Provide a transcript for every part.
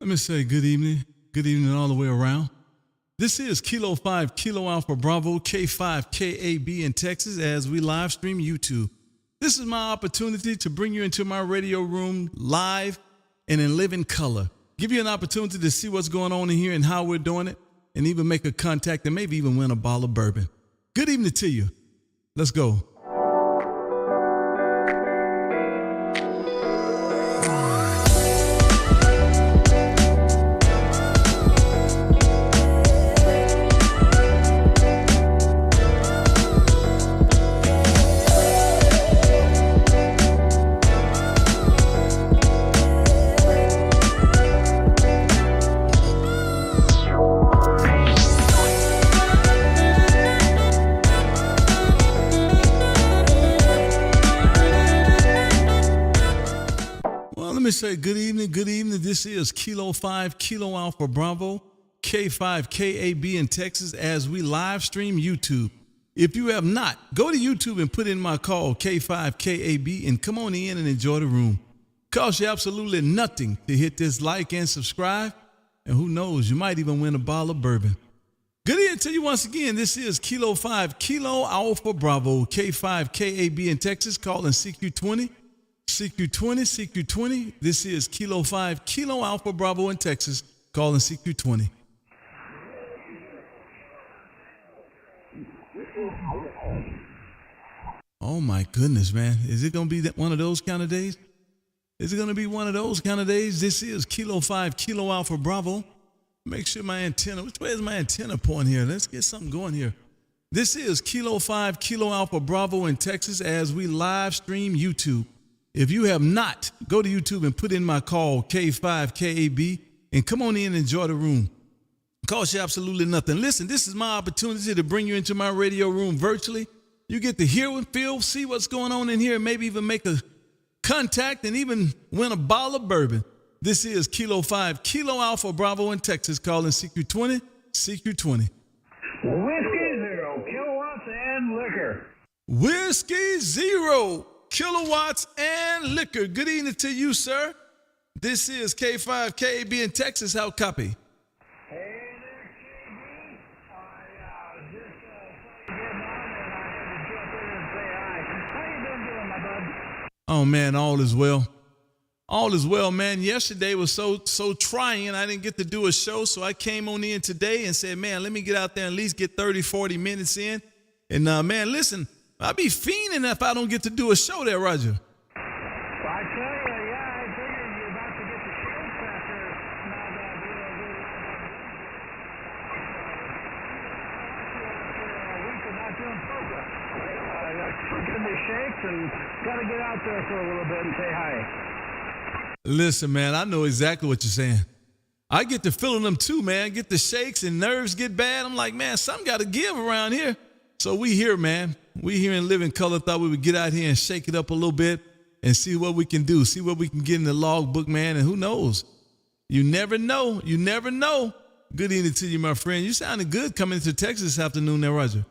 Let me say good evening all the way around. This is Kilo 5, Kilo Alpha Bravo, K5, KAB in Texas as we live stream YouTube. This is my opportunity to bring you into my radio room live and in living color. Give you an opportunity to see what's going on in here and how we're doing it, and even make a contact and maybe even win a bottle of bourbon. Good evening to you. Let's go. Let me say good evening. This is Kilo 5, Kilo Alpha Bravo, K5, KAB in Texas as we live stream YouTube. If you have not, go to YouTube and put in my call, K5, KAB, and come on in and enjoy the room. Costs you absolutely nothing to hit this like and subscribe, and who knows, you might even win a bottle of bourbon. Good evening to you once again. This is Kilo 5, Kilo Alpha Bravo, K5, KAB in Texas, calling CQ20. CQ20. This is Kilo 5, Kilo Alpha Bravo in Texas, calling CQ20. Oh my goodness, man. Is it going to be one of those kind of days? Is it going to be one of those kind of days? This is Kilo 5, Kilo Alpha Bravo. Make sure my antenna, which way is my antenna point here? Let's get something going here. This is Kilo 5, Kilo Alpha Bravo in Texas as we live stream YouTube. If you have not, go to YouTube and put in my call, K5, KAB, and come on in and enjoy the room. Costs you absolutely nothing. Listen, this is my opportunity to bring you into my radio room virtually. You get to hear and feel, see what's going on in here, and maybe even make a contact and even win a bottle of bourbon. This is Kilo 5, Kilo Alpha Bravo in Texas, calling CQ20, CQ20. Whiskey 0, kilowatts and liquor. Whiskey 0. Kilowatts and liquor. Good evening to you, sir. This is K5 KAB in Texas. How copy? Hey there, KB. I just saw you getting on, and I had to jump in and say hi. How you been doing, my bud? Oh man, all is well. All is well, man. Yesterday was so trying. I didn't get to do a show, so I came on in today and said, man, let me get out there and at least get 30, 40 minutes in. And man, listen. I'll be fiending if I don't get to do a show there, Roger. Well, I tell you, yeah, I figured you're about to get the shakes after not doing a week of not doing program. Getting the shakes and got to get out there for a little bit and say hi. Listen, man, I know exactly what you're saying. I get to feeling them too, man. Get the shakes and nerves get bad. I'm like, man, something got to give around here. So we here, man. We here in living color. Thought we would get out here and shake it up a little bit and see what we can do. See what we can get in the logbook, man. And who knows? You never know. You never know. Good evening to you, my friend. You sounded good coming into Texas this afternoon there, Roger.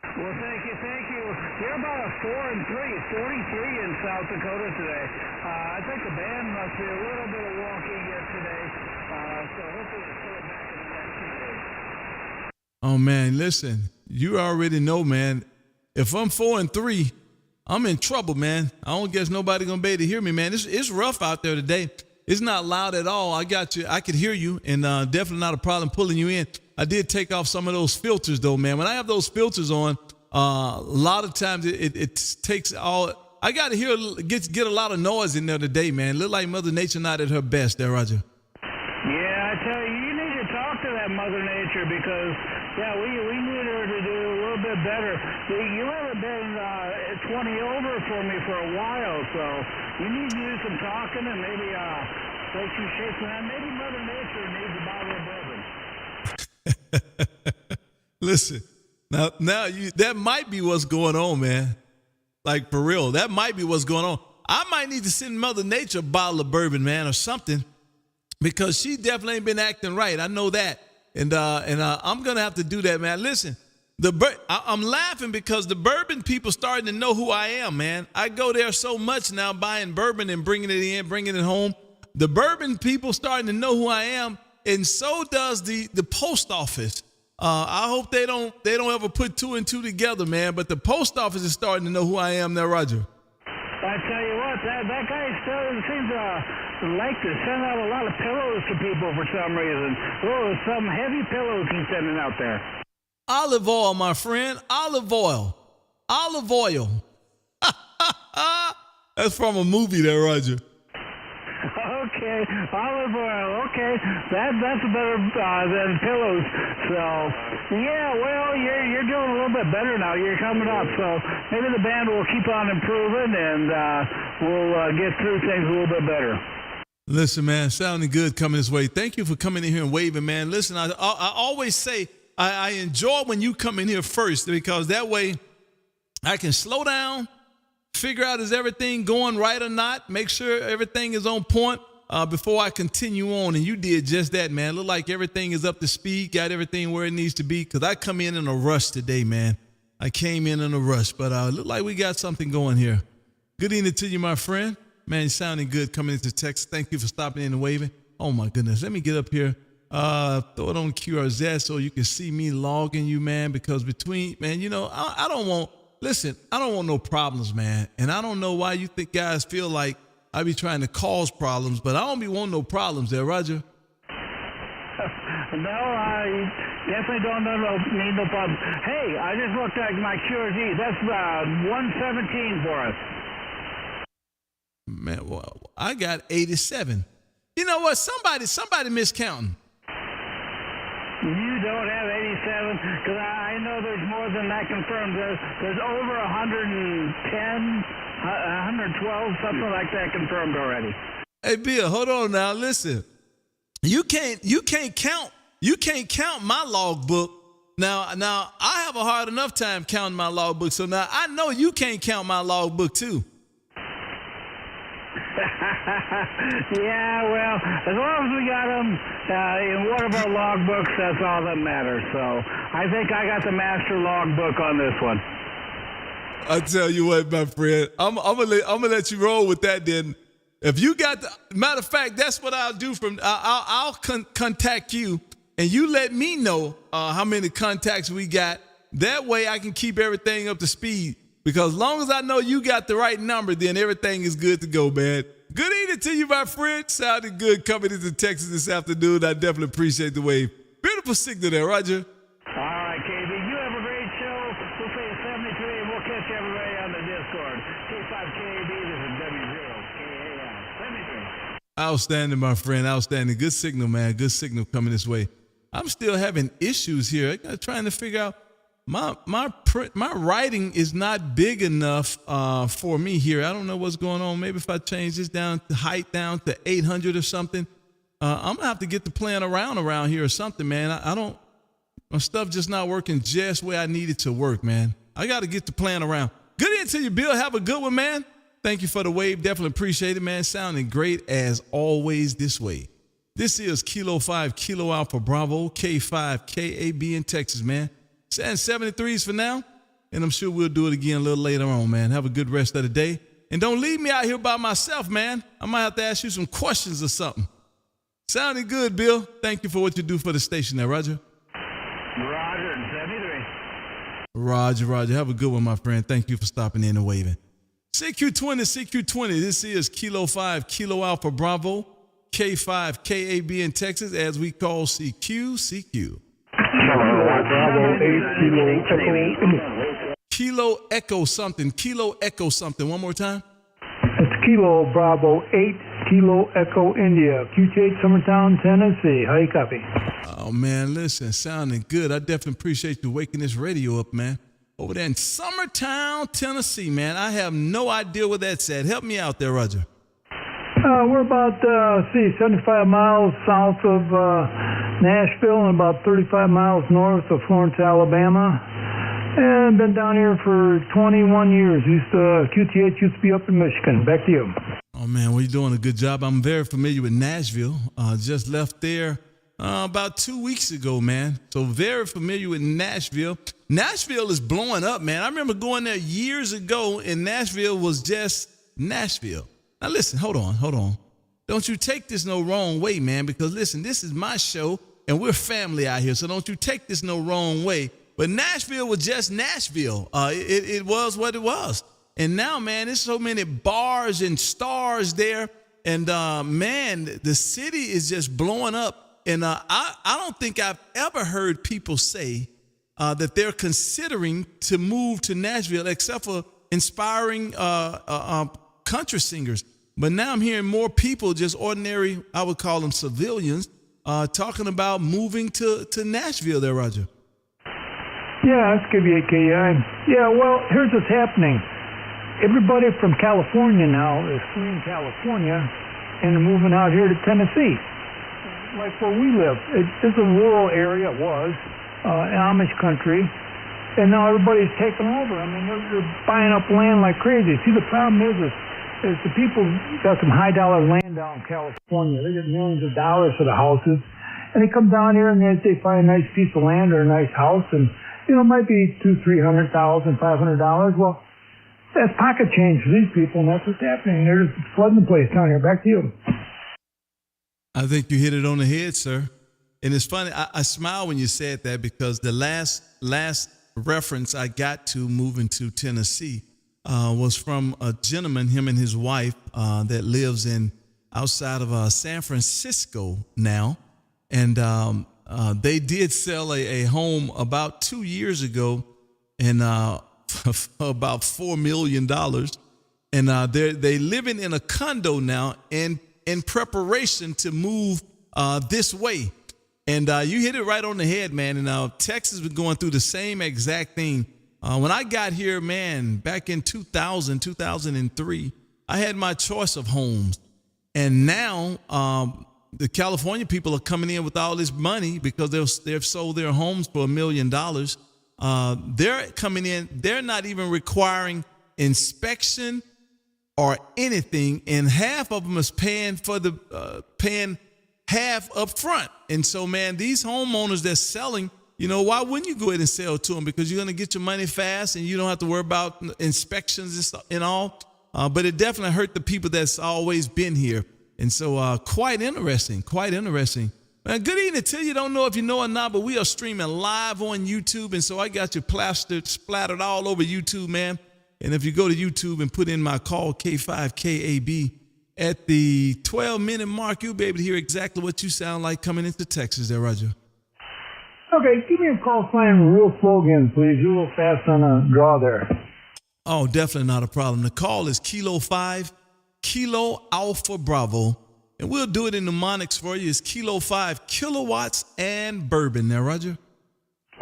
Well, thank you. You're about a 4-3, 43 in South Dakota today. I think the band must be a little bit wonky yesterday. So hopefully it's still back in the next few days. Oh, man, listen. You already know, man. If I'm 4-3, I'm in trouble, man. I don't guess nobody gonna be able to hear me, man. It's rough out there today. It's not loud at all. I got you. I could hear you, and definitely not a problem pulling you in. I did take off some of those filters, though, man. When I have those filters on, a lot of times it takes all. I got to hear get a lot of noise in there today, man. Look like Mother Nature not at her best there, Roger. Yeah, I tell you, you need to talk to that Mother Nature because, yeah, we need her to do a little bit better. You haven't been 20 over for me for a while, so you need to do some talking and maybe take some shakes. Man, maybe Mother Nature needs a bottle of bourbon. Listen, now that might be what's going on, man. Like, for real, that might be what's going on. I might need to send Mother Nature a bottle of bourbon, man, or something, because she definitely ain't been acting right. I know that. And I'm going to have to do that, man. Listen, I'm laughing because the bourbon people starting to know who I am, man. I go there so much now buying bourbon and bringing it in, bringing it home. The bourbon people starting to know who I am, and so does the post office. I hope they don't ever put two and two together, man. But the post office is starting to know who I am now, Roger. I tell you what, that guy still seems to like to send out a lot of pillows to people for some reason. Oh, some heavy pillows he's sending out there. Olive oil, my friend. Olive oil. Olive oil. That's from a movie there, Roger. Okay, olive oil. Okay, that's better than pillows. So, yeah, well, you're doing a little bit better now. You're coming up, so maybe the band will keep on improving, and we'll get through things a little bit better. Listen, man, sounding good coming this way. Thank you for coming in here and waving, man. Listen, I always say I enjoy when you come in here first, because that way I can slow down, figure out is everything going right or not, make sure everything is on point before I continue on. And you did just that, man. Look like everything is up to speed, got everything where it needs to be, because I come in a rush today, man. I came in a rush, but look like we got something going here. Good evening to you, my friend. Man, you're sounding good coming into Texas. Thank you for stopping in and waving. Oh, my goodness. Let me get up here. Throw it on QRZ so you can see me logging you, man, because man, you know, I don't want no problems, man. And I don't know why you think guys feel like I be trying to cause problems, but I don't be wanting no problems there, Roger. No, I definitely don't need no problems. Hey, I just looked at my QRZ. That's 117 for us. Man, well, I got 87. You know what? Somebody miscounting. You don't have 87, because I know there's more than that confirmed. There's over 110, 112, something like that confirmed already. Hey, Bill, hold on now. Listen, you can't count my logbook. Now I have a hard enough time counting my logbook, so now I know you can't count my logbook too. Yeah, well, as long as we got them in one of our logbooks, that's all that matters. So I think I got the master logbook on this one. I tell you what, my friend, I'm gonna let you roll with that. Then, if you got matter of fact, that's what I'll do. I'll contact you, and you let me know how many contacts we got. That way, I can keep everything up to speed. Because as long as I know you got the right number, then everything is good to go, man. Good evening to you, my friend. Sounded good coming into Texas this afternoon. I definitely appreciate the wave. Beautiful signal there, Roger. All right, KB. You have a great show. We'll say 73, and we'll catch everybody on the Discord. K5KB, this is W0KAL. 73. Outstanding, my friend. Outstanding. Good signal, man. Good signal coming this way. I'm still having issues here. I'm trying to figure out. My writing is not big enough for me here. I don't know what's going on. Maybe if I change this height down to 800 or something, I'm gonna have to get the playing around here or something, man. My stuff just not working just where I need it to work, man. I got to get the playing around. Good evening to you, Bill. Have a good one, man. Thank you for the wave. Definitely appreciate it, man. Sounding great as always this way. This is Kilo 5 Kilo Alpha Bravo K5 KAB in Texas, man. Saying 73s for now, and I'm sure we'll do it again a little later on, man. Have a good rest of the day. And don't leave me out here by myself, man. I might have to ask you some questions or something. Sounding good, Bill. Thank you for what you do for the station there, Roger. Roger, 73. Roger. Have a good one, my friend. Thank you for stopping in and waving. CQ20. This is Kilo 5 Kilo Alpha Bravo K5 KAB in Texas, as we call CQ. Bravo 8 Kilo Echo. Kilo Echo something. One more time. It's Kilo Bravo 8 Kilo Echo India, QTH Summertown, Tennessee. How you copy? Oh, man, listen, sounding good. I definitely appreciate you waking this radio up, man. Over there in Summertown, Tennessee, man. I have no idea where that's at. Help me out there, Roger. We're about, 75 miles south of Nashville and about 35 miles north of Florence, Alabama. And been down here for 21 years. QTH used to be up in Michigan. Back to you. Oh, man, well, you're doing a good job. I'm very familiar with Nashville. Just left there about 2 weeks ago, man. So very familiar with Nashville. Nashville is blowing up, man. I remember going there years ago, and Nashville was just Nashville. Now, listen, hold on. don't you take this no wrong way, man, because listen, this is my show and we're family out here. So don't you take this no wrong way. But Nashville was just Nashville. It was what it was. And now, man, there's so many bars and stars there. And, man, the city is just blowing up. And I don't think I've ever heard people say that they're considering to move to Nashville, except for inspiring country singers. But now I'm hearing more people, just ordinary, I would call them civilians, talking about moving to Nashville there, Roger. Yeah, that's KBAKI. Yeah, well, here's what's happening. Everybody from California now is fleeing California and they're moving out here to Tennessee. Like where we live. It's a rural area, it was, Amish country. And now everybody's taking over. I mean, they're buying up land like crazy. See, the problem is the people got some high dollar land down in California. They get millions of dollars for the houses. And they come down here and they find a nice piece of land or a nice house and, you know, it might be $200,000, $300,000, $500. Well, that's pocket change for these people, and that's what's happening. They're just flooding the place down here. Back to you. I think you hit it on the head, sir. And it's funny, I smile when you said that because the last reference I got to moving to Tennessee was from a gentleman, him and his wife, that lives outside of San Francisco now. And they did sell a home about 2 years ago and for about $4 million. And they living in a condo now and in preparation to move this way. And you hit it right on the head, man. And Texas was going through the same exact thing. When I got here, man, back in 2003, I had my choice of homes. And now the California people are coming in with all this money because they've sold their homes for $1 million. They're coming in. They're not even requiring inspection or anything. And half of them is paying half up front. And so, man, these homeowners that's selling, you know, why wouldn't you go ahead and sell to them? Because you're going to get your money fast and you don't have to worry about inspections and stuff and all. But it definitely hurt the people that's always been here. And so quite interesting. Man, good evening to you. Don't know if you know or not, but we are streaming live on YouTube. And so I got you splattered all over YouTube, man. And if you go to YouTube and put in my call K5KAB, at the 12-minute mark, you'll be able to hear exactly what you sound like coming into Texas there, Roger. Okay, give me a call sign real slow again, please. You're a little fast on a draw there. Oh, definitely not a problem. The call is Kilo 5, Kilo Alpha Bravo. And we'll do it in mnemonics for you. It's Kilo 5, Kilowatts and Bourbon there, Roger.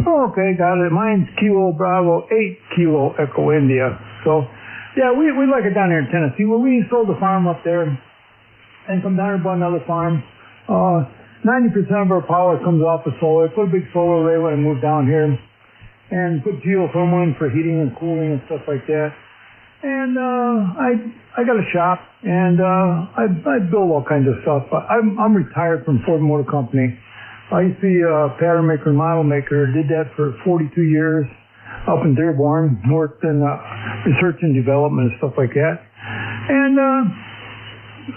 Oh, okay, got it. Mine's Kilo Bravo 8 Kilo Echo India. So, yeah, we like it down here in Tennessee. Well, we sold the farm up there and come down here and bought another farm. 90% of our power comes off of solar. Put a big solar array when I moved down here and put geothermal in for heating and cooling and stuff like that. And I got a shop and I build all kinds of stuff. I'm retired from Ford Motor Company. I used to be a pattern maker and model maker. Did that for 42 years. Up in Dearborn, worked in research and development and stuff like that. And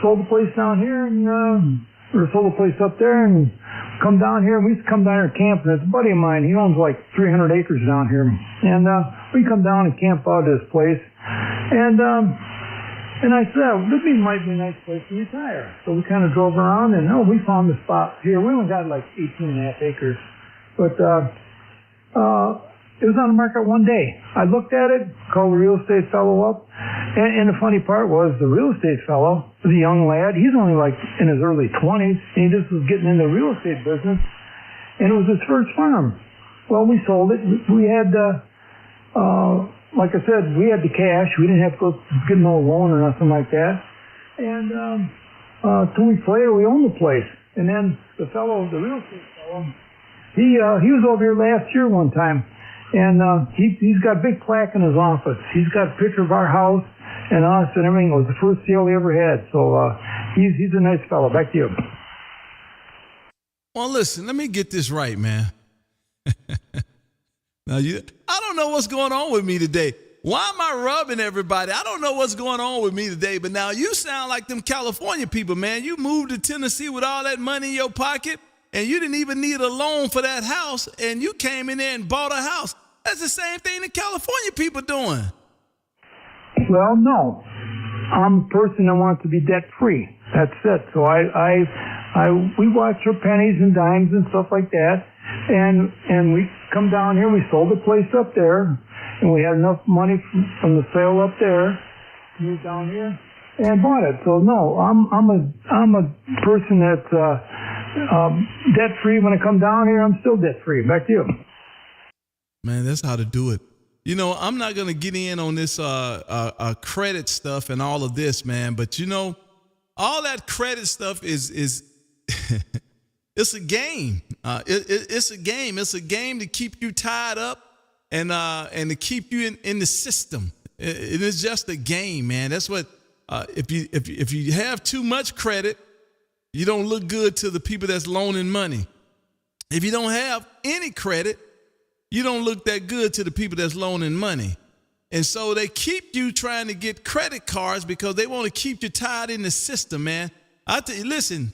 sold the place down here or sold the place up there and come down here. We used to come down here and camp. And there's a buddy of mine, he owns like 300 acres down here. And we come down and camp out at his place. And I said, this might be a nice place to retire. So we kind of drove around and we found the spot here. We only got like 18 and a half acres. But it was on the market one day. I looked at it, called the real estate fellow up, and the funny part was the real estate fellow was a young lad. He's only like in his early 20s, and he just was getting into the real estate business, and it was his first farm. Well, we sold it. We had, like I said, we had the cash. We didn't have to go get no loan or nothing like that. And 2 weeks later, we owned the place. And then the real estate fellow, he was over here last year one time. And he's got a big plaque in his office. He's got a picture of our house and us and everything. It was the first sale he ever had. So he's a nice fellow. Back to you. Well, listen, let me get this right, man. Now, I don't know what's going on with me today. Why am I rubbing everybody? I don't know what's going on with me today, but now you sound like them California people, man. You moved to Tennessee with all that money in your pocket, and you didn't even need a loan for that house, and you came in there and bought a house. That's the same thing the California people doing. Well, no. I'm a person that wants to be debt-free. That's it. So we watch our pennies and dimes and stuff like that, and we come down here. We sold the place up there, and we had enough money from the sale up there, moved down here, and bought it. So no, I'm a person that's debt-free. When I come down here, I'm still debt-free. Back to you. Man, that's how to do it. You know, I'm not going to get in on this credit stuff and all of this, man. But, you know, all that credit stuff is it's a game. It's a game. It's a game to keep you tied up and to keep you in the system. It is just a game, man. That's what if you have too much credit, you don't look good to the people that's loaning money. If you don't have any credit, you don't look that good to the people that's loaning money. And so they keep you trying to get credit cards because they want to keep you tied in the system, man. I tell you, listen,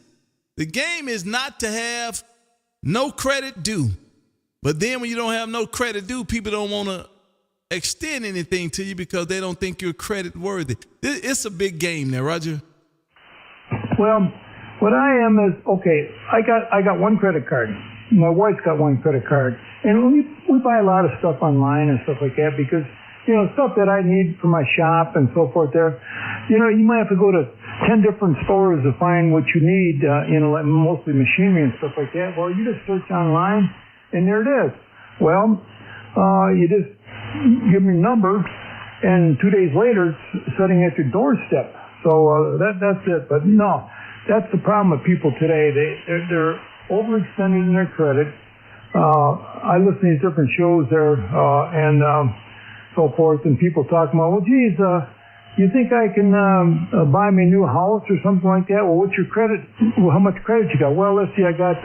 the game is not to have no credit due. But then when you don't have no credit due, people don't want to extend anything to you because they don't think you're credit worthy. It's a big game there, Roger. Well, what I am is, okay, I got one credit card. My wife's got one credit card. And we buy a lot of stuff online and stuff like that because, you know, stuff that I need for my shop and so forth there. You know, you might have to go to 10 different stores to find what you need, you know, like mostly machinery and stuff like that. Well, you just search online and there it is. Well, you just give me a number and 2 days later it's sitting at your doorstep. So that's it. But no, that's the problem with people today. They're overextended in their credit. I listen to these different shows there and so forth, and people talking about, well, geez, you think I can buy me a new house or something like that? Well, what's your credit? Well, how much credit you got? Well, let's see, I got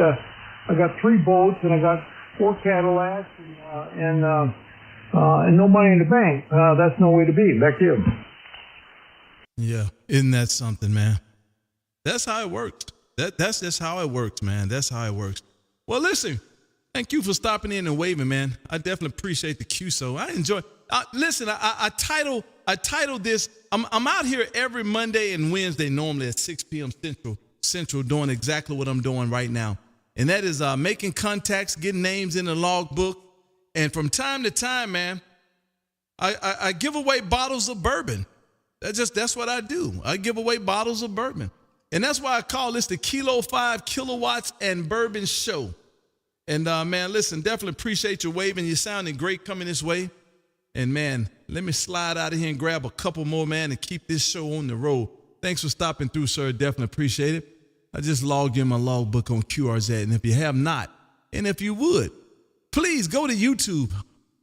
3 boats and I got 4 Cadillacs and no money in the bank. That's no way to be. Back to you. Yeah, isn't that something, man? That's how it works. That's just how it works, man. That's how it works. Well, listen, thank you for stopping in and waving, man. I definitely appreciate the QSO. I enjoy. Listen, I titled this. I'm out here every Monday and Wednesday, normally at 6 p.m. Central, doing exactly what I'm doing right now, and that is making contacts, getting names in the logbook, and from time to time, man, I give away bottles of bourbon. That's what I do. I give away bottles of bourbon. And that's why I call this the Kilo 5 Kilowatts and Bourbon Show. And, man, listen, definitely appreciate your waving. You're sounding great coming this way. And, man, let me slide out of here and grab a couple more, man, and keep this show on the road. Thanks for stopping through, sir. Definitely appreciate it. I just logged in my logbook on QRZ. And if you have not, and if you would, please go to YouTube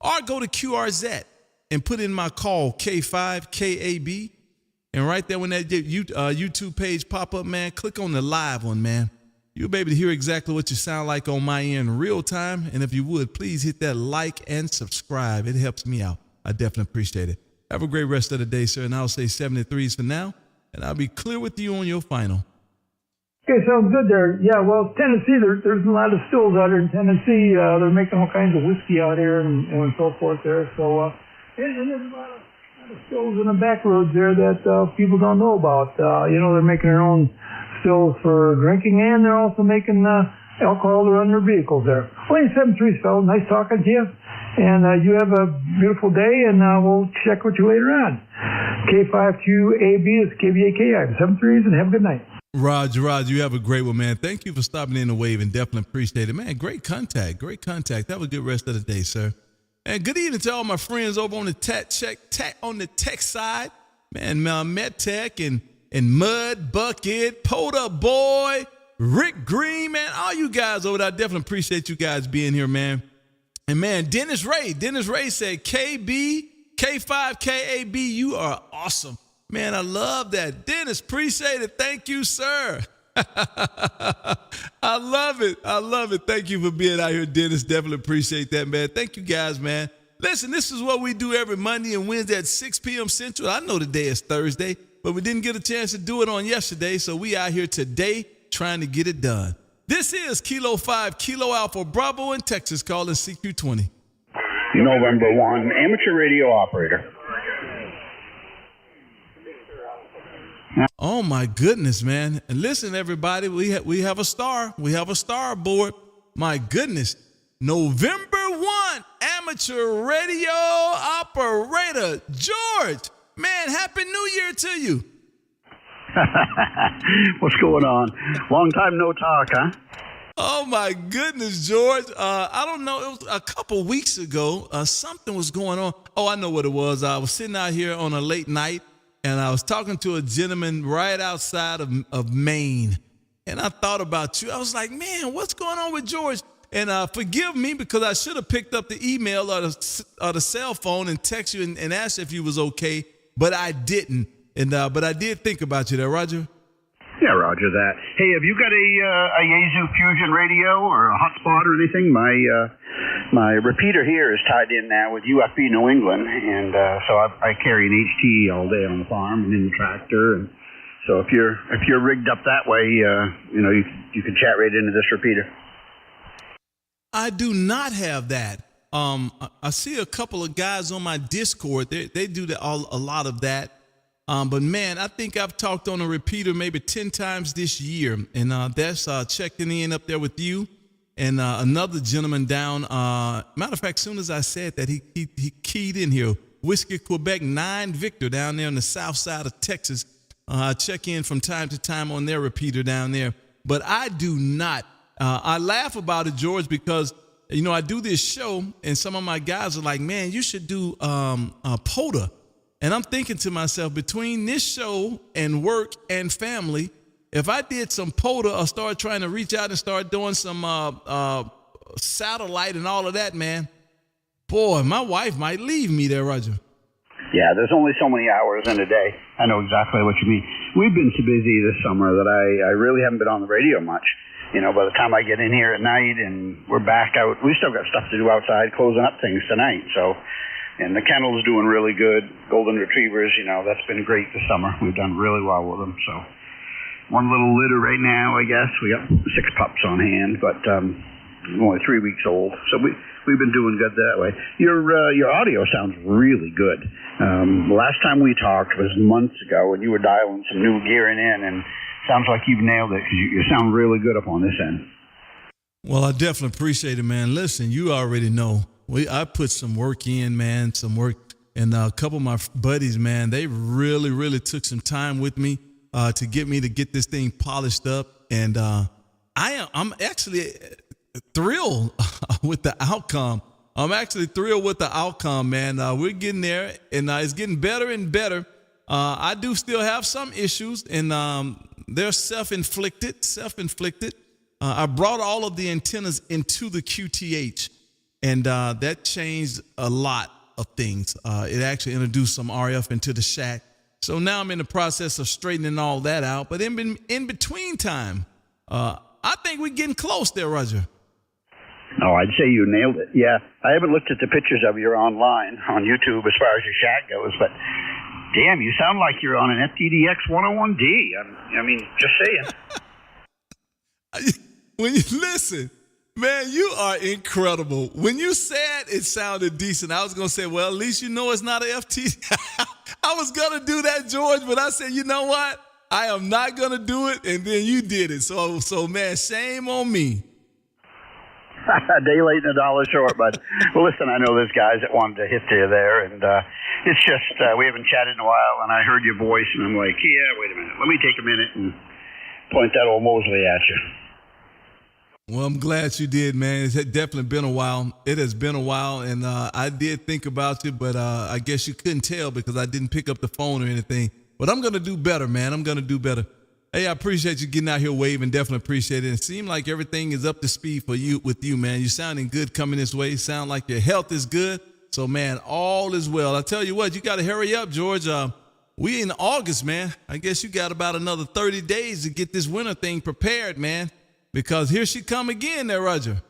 or go to QRZ and put in my call, K5KAB. And right there when that YouTube page pop up, man, click on the live one, man. You'll be able to hear exactly what you sound like on my end in real time. And if you would, please hit that like and subscribe. It helps me out. I definitely appreciate it. Have a great rest of the day, sir. And I'll say 73s for now. And I'll be clear with you on your final. Okay, sounds good there. Yeah, well, Tennessee, there's a lot of stills out here in Tennessee. They're making all kinds of whiskey out here and so forth there. So, and there's a lot of stills in the back roads there that people don't know about. You know, they're making their own stills for drinking, and they're also making alcohol to run their vehicles there. Well, 73, fellas, nice talking to you. And you have a beautiful day, and we'll check with you later on. K5QAB is KBAK. I'm 73s, and have a good night. Roger, you have a great one, man. Thank you for stopping in the wave, and definitely appreciate it. Man, great contact. Have a good rest of the day, sir. And good evening to all my friends over on the tech side, man, MedTech and Mud Bucket, Poda Boy, Rick Green, man, all you guys over there. I definitely appreciate you guys being here, man. And man, Dennis Ray said, K5KAB, you are awesome. Man, I love that. Dennis, appreciate it. Thank you, sir. I love it. Thank you for being out here, Dennis. Definitely appreciate that, man. Thank you guys, man. Listen, this is what we do every Monday and Wednesday at 6 p.m. Central. I know today is Thursday, but we didn't get a chance to do it on yesterday, so we out here today trying to get it done. This is Kilo 5, Kilo Alpha Bravo in Texas, calling CQ20. November 1, amateur radio operator. Oh my goodness, man. And listen, everybody, we have a star. We have a star aboard. My goodness. November 1, amateur radio operator, George. Man, Happy New Year to you. What's going on? Long time no talk, huh? Oh my goodness, George. I don't know. It was a couple weeks ago. Something was going on. Oh, I know what it was. I was sitting out here on a late night, and I was talking to a gentleman right outside of Maine. And I thought about you. I was like, man, what's going on with George? And forgive me because I should have picked up the email or the cell phone and text you and asked if you was okay, but I didn't. And but I did think about you there, Roger. Yeah, Roger that. Hey, have you got a Yaesu Fusion radio or a hotspot or anything? My repeater here is tied in now with UFB New England, and so I carry an HT all day on the farm and in the tractor. And so if you're rigged up that way, you can chat right into this repeater. I do not have that. I see a couple of guys on my Discord. They do a lot of that. But man, I think I've talked on a repeater maybe 10 times this year, and that's checking in up there with you and another gentleman down. Matter of fact, as soon as I said that, he keyed in here. Whiskey Quebec 9 Victor down there on the south side of Texas. I check in from time to time on their repeater down there, but I do not. I laugh about it, George, because I do this show, and some of my guys are like, "Man, you should do POTA." And I'm thinking to myself, between this show and work and family, if I did some POTA or start trying to reach out and start doing some satellite and all of that, man, boy, my wife might leave me there, Roger. Yeah, there's only so many hours in a day. I know exactly what you mean. We've been so busy this summer that I really haven't been on the radio much. By the time I get in here at night and we're back out, we still got stuff to do outside, closing up things tonight, so... And the kennel's doing really good. Golden Retrievers, that's been great this summer. We've done really well with them. So one little litter right now, I guess. We got 6 pups on hand, but only 3 weeks old. So we've been doing good that way. Your audio sounds really good. The last time we talked was months ago, and you were dialing some new gearing in, and sounds like you've nailed it because you sound really good up on this end. Well, I definitely appreciate it, man. Listen, you already know. I put some work in, man, and a couple of my buddies, man, they really, really took some time with me to get this thing polished up. And I'm actually thrilled with the outcome. I'm actually thrilled with the outcome, man. We're getting there, and it's getting better and better. I do still have some issues, and they're self-inflicted. I brought all of the antennas into the QTH. And that changed a lot of things. It actually introduced some RF into the shack. So now I'm in the process of straightening all that out. But in between time, I think we're getting close there, Roger. Oh, I'd say you nailed it. Yeah, I haven't looked at the pictures of you online on YouTube as far as your shack goes, but damn, you sound like you're on an FTDX 101D. I mean, just saying. When you listen... Man, you are incredible. When you said it sounded decent, I was going to say, well, at least it's not an FT. I was going to do that, George, but I said, you know what? I am not going to do it, and then you did it. So man, shame on me. A day late and $1 short, but well, listen, I know there's guys that wanted to hit you there, and it's just we haven't chatted in a while, and I heard your voice, and I'm like, yeah, wait a minute. Let me take a minute and point that old Mosley at you. Well, I'm glad you did, man. It's definitely been a while. It has been a while, and I did think about you, but I guess you couldn't tell because I didn't pick up the phone or anything. But I'm going to do better, man. I'm going to do better. Hey, I appreciate you getting out here waving. Definitely appreciate it. It seemed like everything is up to speed with you, man. You're sounding good coming this way. Sound like your health is good. So, man, all is well. I tell you what, you got to hurry up, George. We in August, man. I guess you got about another 30 days to get this winter thing prepared, man. Because here she come again there, Roger.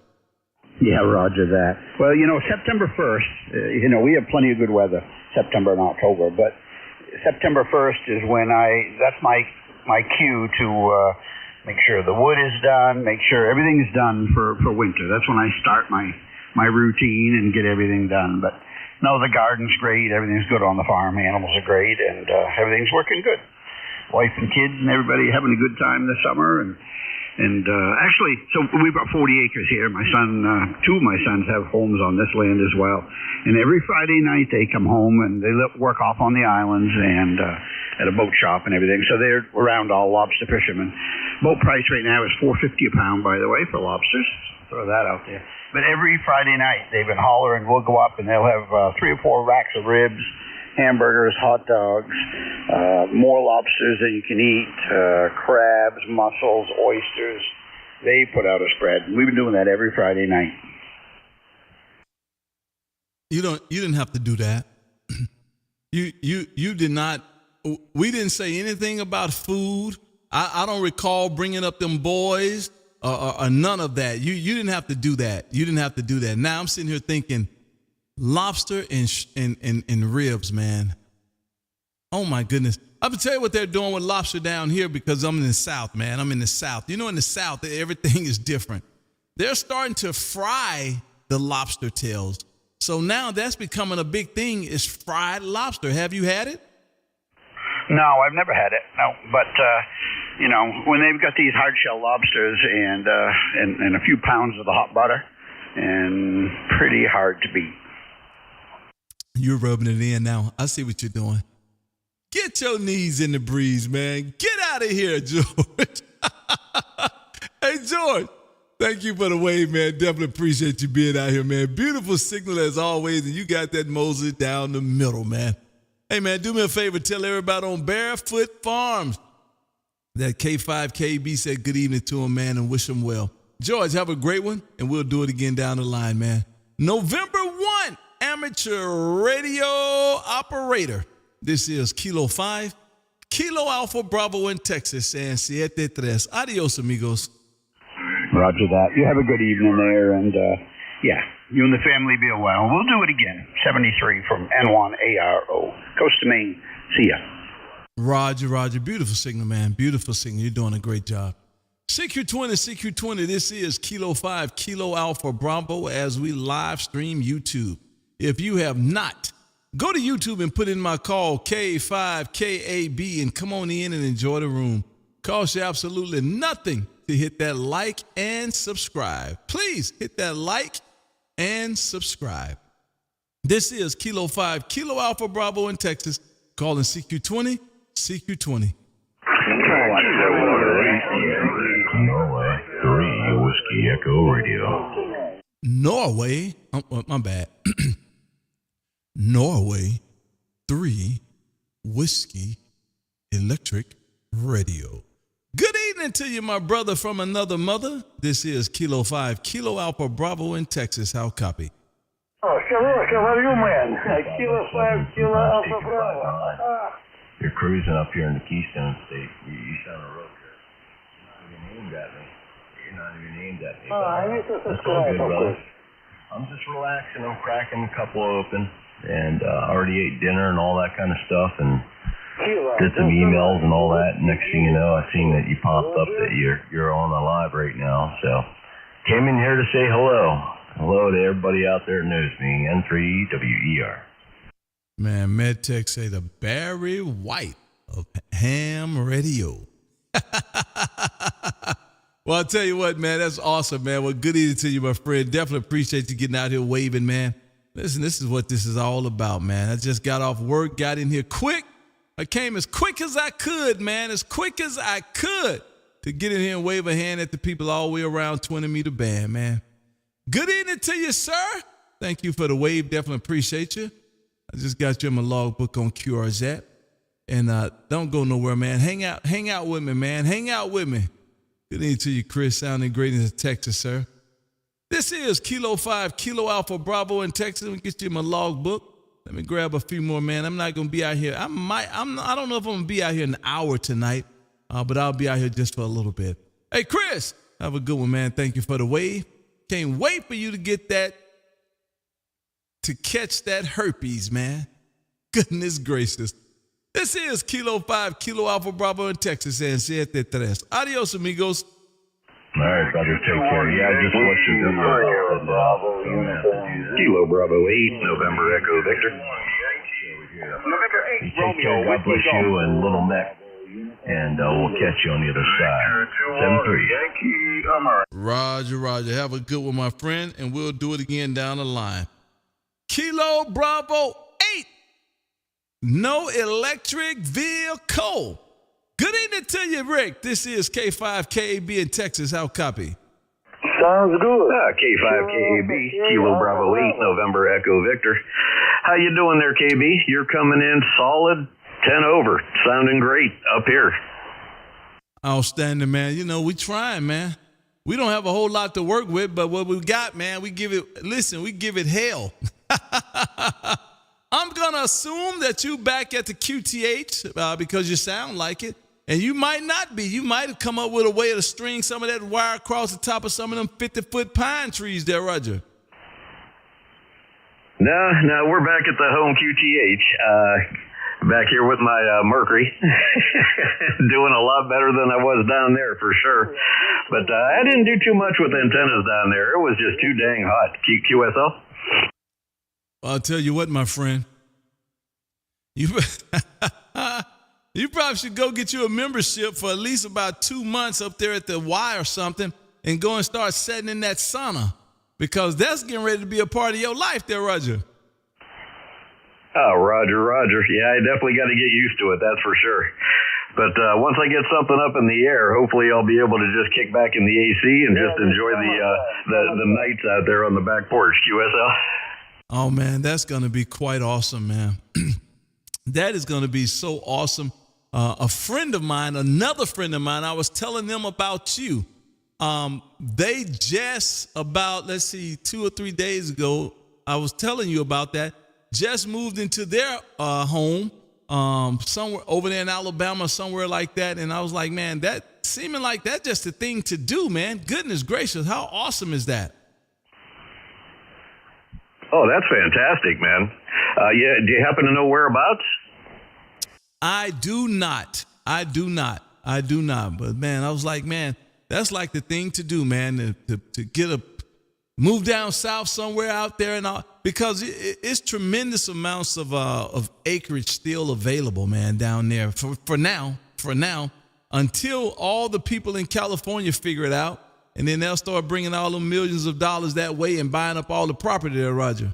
Yeah, roger that. Well, September 1st, we have plenty of good weather, September and October, but September 1st is when that's my cue to make sure the wood is done, make sure everything's done for winter. That's when I start my routine and get everything done. But no, the garden's great, everything's good on the farm, animals are great, and everything's working good. Wife and kids and everybody having a good time this summer, and actually, so we've got 40 acres here. My son, two of my sons have homes on this land as well. And every Friday night they come home and they work off on the islands and at a boat shop and everything. So they're around all lobster fishermen. Boat price right now is $4.50 a pound, by the way, for lobsters. Throw that out there. But every Friday night they've been hollering. We'll go up and they'll have 3 or 4 racks of ribs, hamburgers, hot dogs, more lobsters that you can eat, crabs, mussels, oysters. They put out a spread. We've been doing that every Friday night. You didn't have to do that. You did not. We didn't say anything about food. I don't recall bringing up them boys or none of that. You didn't have to do that. You didn't have to do that. Now I'm sitting here thinking, lobster and ribs, man. Oh my goodness. I'm gonna tell you what they're doing with lobster down here because I'm in the South, man. I'm in the South. In the South, everything is different. They're starting to fry the lobster tails. So now that's becoming a big thing, is fried lobster. Have you had it? No, I've never had it. No, but when they've got these hard shell lobsters and a few pounds of the hot butter, and pretty hard to beat. You're rubbing it in now. I see what you're doing. Get your knees in the breeze, man. Get out of here, George. Hey, George, thank you for the wave, man. Definitely appreciate you being out here, man. Beautiful signal as always, and you got that Moses down the middle, man. Hey, man, do me a favor. Tell everybody on Barefoot Farms that K5KB said good evening to him, man, and wish him well. George, have a great one, and we'll do it again down the line, man. November 1, amateur radio operator. This is Kilo 5, Kilo Alpha Bravo in Texas, and 7-3. Adios, amigos. Roger that. You have a good evening there, and you and the family be well. We'll do it again. 73 from N1ARO. Coast to Maine. See ya. Roger. Beautiful signal, man. Beautiful signal. You're doing a great job. CQ20. This is Kilo 5, Kilo Alpha Bravo as we live stream YouTube. If you have not, go to YouTube and put in my call, K5KAB, and come on in and enjoy the room. Costs you absolutely nothing to hit that like and subscribe. Please hit that like and subscribe. This is Kilo 5, Kilo Alpha Bravo in Texas, calling CQ20. Norway 3 Whiskey Echo Radio. Norway, my bad. Norway 3 Whiskey Electric Radio. Good evening to you, my brother from another mother. This is Kilo 5, Kilo Alpha Bravo in Texas. How copy? Oh, you, man. Kilo 5, Kilo Alpha Bravo. You're cruising up here in the Keystone State. You sound a road trip. You're not even aimed at me. I need to That's all good, brother. I'm just relaxing. I'm cracking a couple open, and already ate dinner and all that kind of stuff, and did some emails and all that. Next thing you know, I seen that you popped up that you're on the live right now. So came in here to say hello. Hello to everybody out there that knows me. N3WER. Man, MedTech say the Barry White of ham radio. Well, I'll tell you what, man, that's awesome, man. Well, good evening to you, my friend. Definitely appreciate you getting out here waving, man. Listen, this is what this is all about, man. I just got off work, got in here quick. I came as quick as I could, man, as quick as I could to get in here and wave a hand at the people all the way around 20 meter band, man. Good evening to you, sir. Thank you for the wave. Definitely appreciate you. I just got you in my logbook on QRZ. And don't go nowhere, man. Hang out with me, man. Hang out with me. Good evening to you, Chris. Sounding great in Texas, sir. This is Kilo 5, Kilo Alpha Bravo in Texas. Let me get you in my logbook. Let me grab a few more, man. I'm not going to be out here. I don't know if I'm going to be out here an hour tonight, but I'll be out here just for a little bit. Hey, Chris, have a good one, man. Thank you for the wave. Can't wait for you to get that, to catch that herpes, man. Goodness gracious. This is Kilo 5, Kilo Alpha Bravo in Texas, and 73. Adios, amigos. All right, brother, take care. Yeah, I just watched your video. Kilo Bravo 8, November Echo Victor. November 8, Romeo. God bless you and Little Mac. And we'll catch you on the other side. 7-3. Roger, Roger. Have a good one, my friend, and we'll do it again down the line. Kilo Bravo 8. No electric vehicle. Good evening to you, Rick. This is K5KAB in Texas. How copy? Sounds good. K5KAB, Kilo Bravo 8, November Echo Victor. How you doing there, KB? You're coming in solid, 10 over. Sounding great up here. Outstanding, man. You know, we trying, man. We don't have a whole lot to work with, but what we got, man, we give it hell. I'm going to assume that you back at the QTH because you sound like it. And you might not be. You might have come up with a way to string some of that wire across the top of some of them 50-foot pine trees there, Roger. No, we're back at the home QTH. Back here with my Mercury. Doing a lot better than I was down there for sure. But I didn't do too much with antennas down there. It was just too dang hot. QSO? I'll tell you what, my friend. You probably should go get you a membership for at least about 2 months up there at the Y or something and go and start setting in that sauna because that's getting ready to be a part of your life there, Roger. Oh, Roger. Yeah, I definitely got to get used to it, that's for sure. But once I get something up in the air, hopefully I'll be able to just kick back in the AC and just enjoy the nights out there on the back porch. QSL? Oh, man, that's going to be quite awesome, man. That is going to be so awesome. Another friend of mine, I was telling them about you. They just about, 2 or 3 days ago, I was telling you about that, just moved into their home somewhere over there in Alabama, somewhere like that. And I was like, man, that seeming like that's just a thing to do, man. Goodness gracious, how awesome is that? Oh, that's fantastic, man. Yeah, do you happen to know whereabouts? I do not. But man, I was like, man, that's like the thing to do, man, to move down south somewhere out there and all, because it's tremendous amounts of acreage still available, man, down there for now, until all the people in California figure it out. And then they'll start bringing all the millions of dollars that way and buying up all the property there, Roger.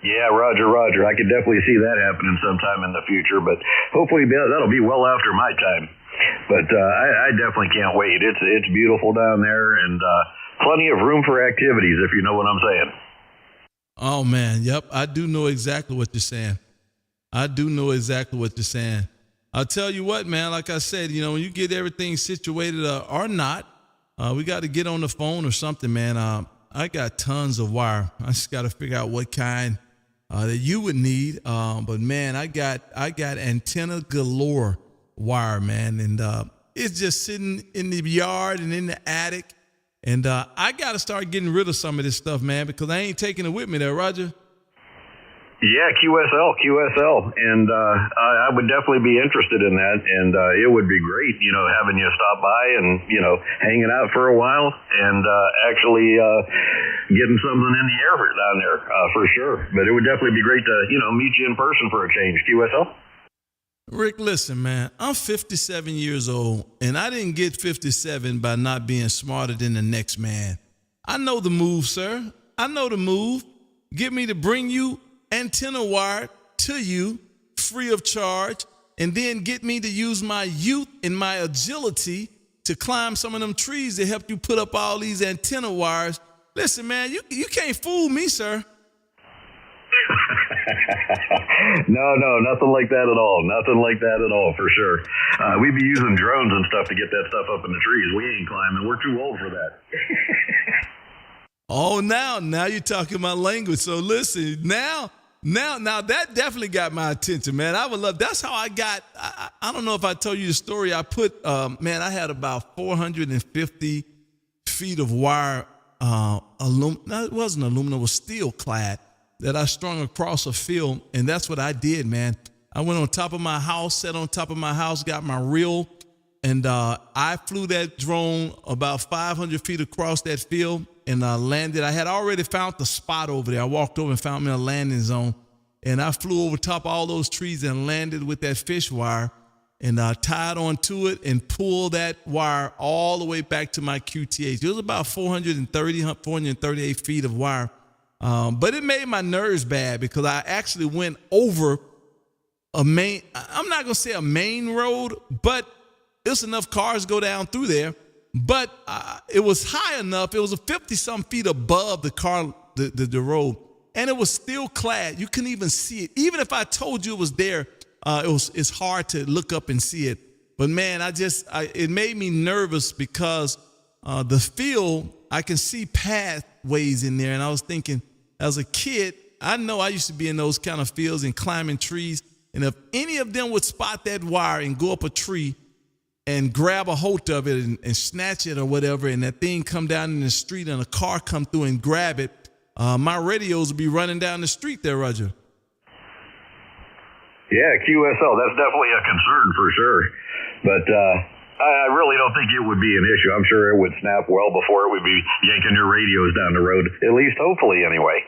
Yeah, Roger. I could definitely see that happening sometime in the future, but hopefully that'll be well after my time. But I definitely can't wait. It's beautiful down there and plenty of room for activities, if you know what I'm saying. Oh, man. Yep. I do know exactly what you're saying. I'll tell you what, man, like I said, you know, when you get everything situated or not, we got to get on the phone or something, man. I got tons of wire. I just got to figure out what kind that you would need. But man, I got antenna galore wire, man. And it's just sitting in the yard and in the attic. And I got to start getting rid of some of this stuff, man, because I ain't taking it with me there, Roger. Yeah, QSL. And I would definitely be interested in that. And it would be great, you know, having you stop by and, you know, hanging out for a while and actually getting something in the air down there for sure. But it would definitely be great to, you know, meet you in person for a change. QSL? Rick, listen, man, I'm 57 years old, and I didn't get 57 by not being smarter than the next man. I know the move, sir. I know the move. Get me to bring you antenna wire to you free of charge, and then get me to use my youth and my agility to climb some of them trees to help you put up all these antenna wires. Listen, man, you can't fool me, sir. No, nothing like that at all. Nothing like that at all, for sure. We'd be using drones and stuff to get that stuff up in the trees. We ain't climbing. We're too old for that. Oh, now you're talking my language. So listen, now that definitely got my attention, man. I would love, that's how I got, I don't know if I told you the story. I put, I had about 450 feet of wire no, it wasn't aluminum, it was steel clad that I strung across a field. And that's what I did, man. I went on top of my house, sat on top of my house, got my reel, and I flew that drone about 500 feet across that field and landed. I had already found the spot over there. I walked over and found me a landing zone. And I flew over top of all those trees and landed with that fish wire and tied onto it and pulled that wire all the way back to my QTH. It was about 438 feet of wire. But it made my nerves bad because I actually went over I'm not going to say a main road, but there's enough cars go down through there. But it was high enough. It was 50-some feet above the road. And it was still clad. You couldn't even see it. Even if I told you it was there, it's hard to look up and see it. But man, it made me nervous because the field, I can see pathways in there. And I was thinking, as a kid, I know I used to be in those kind of fields and climbing trees. And if any of them would spot that wire and go up a tree and grab a hold of it and snatch it or whatever, and that thing come down in the street and a car come through and grab it, my radios would be running down the street there, Roger. Yeah, QSO, that's definitely a concern for sure. But I really don't think it would be an issue. I'm sure it would snap well before it would be yanking your radios down the road, at least hopefully anyway.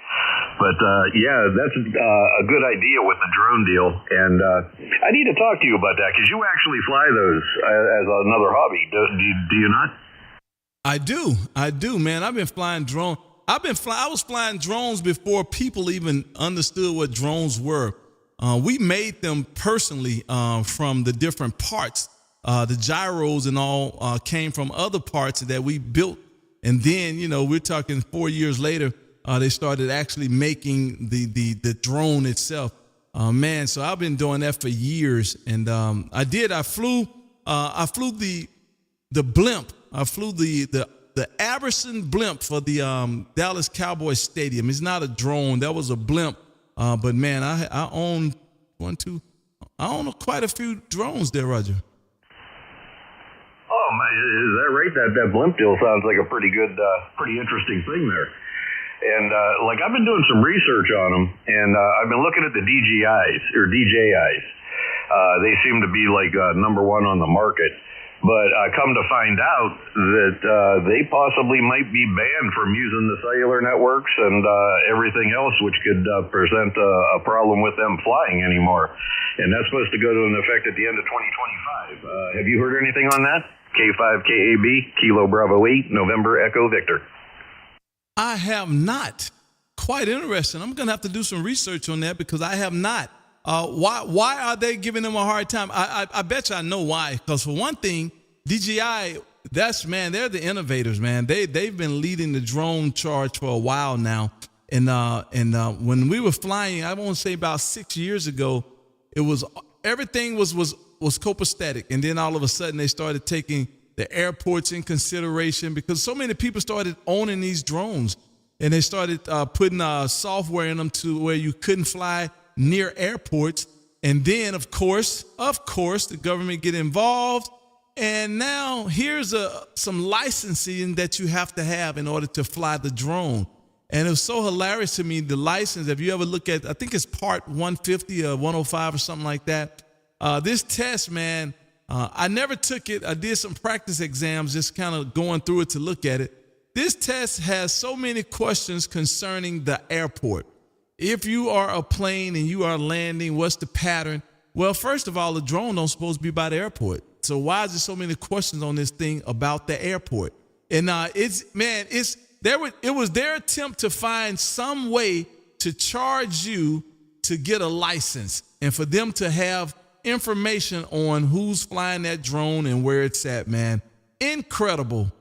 But yeah, that's a good idea with the drone deal. And I need to talk to you about that because you actually fly those as another hobby. Do you not? I do, man. I've been flying drones. I was flying drones before people even understood what drones were. We made them personally from the different parts. The gyros and all came from other parts that we built. And then, we're talking 4 years later, they started actually making the drone itself. Man, so I've been doing that for years. And I flew the blimp. I flew the Aberson blimp for the Dallas Cowboys Stadium. It's not a drone. That was a blimp. But man, I own quite a few drones there, Roger. Oh, is that right? That blimp deal sounds like a pretty good, pretty interesting thing there. And I've been doing some research on them, and I've been looking at the DJIs. They seem to be number one on the market. But I come to find out that they possibly might be banned from using the cellular networks and everything else, which could present a problem with them flying anymore. And that's supposed to go to an effect at the end of 2025. Have you heard anything on that? K5KAB, Kilo Bravo 8, November Echo Victor. I have not. Quite interesting. I'm going to have to do some research on that because I have not. Why are they giving them a hard time? I bet you I know why. Because for one thing, DJI, they're the innovators, man. They've been leading the drone charge for a while now. And when we were flying, I want to say about 6 years ago, everything was copacetic. And then all of a sudden they started taking the airports in consideration because so many people started owning these drones and they started putting software in them to where you couldn't fly near airports. And then, of course, the government get involved. And now here's some licensing that you have to have in order to fly the drone. And it was so hilarious to me, the license, if you ever look at, I think it's part 150 or 105 or something like that. This test, man, I never took it. I did some practice exams, just kind of going through it to look at it. This test has so many questions concerning the airport. If you are a plane and you are landing, what's the pattern? Well, first of all, the drone don't supposed to be by the airport. So why is there so many questions on this thing about the airport? And it was their attempt to find some way to charge you to get a license and for them to have information on who's flying that drone and where it's at, man. Incredible.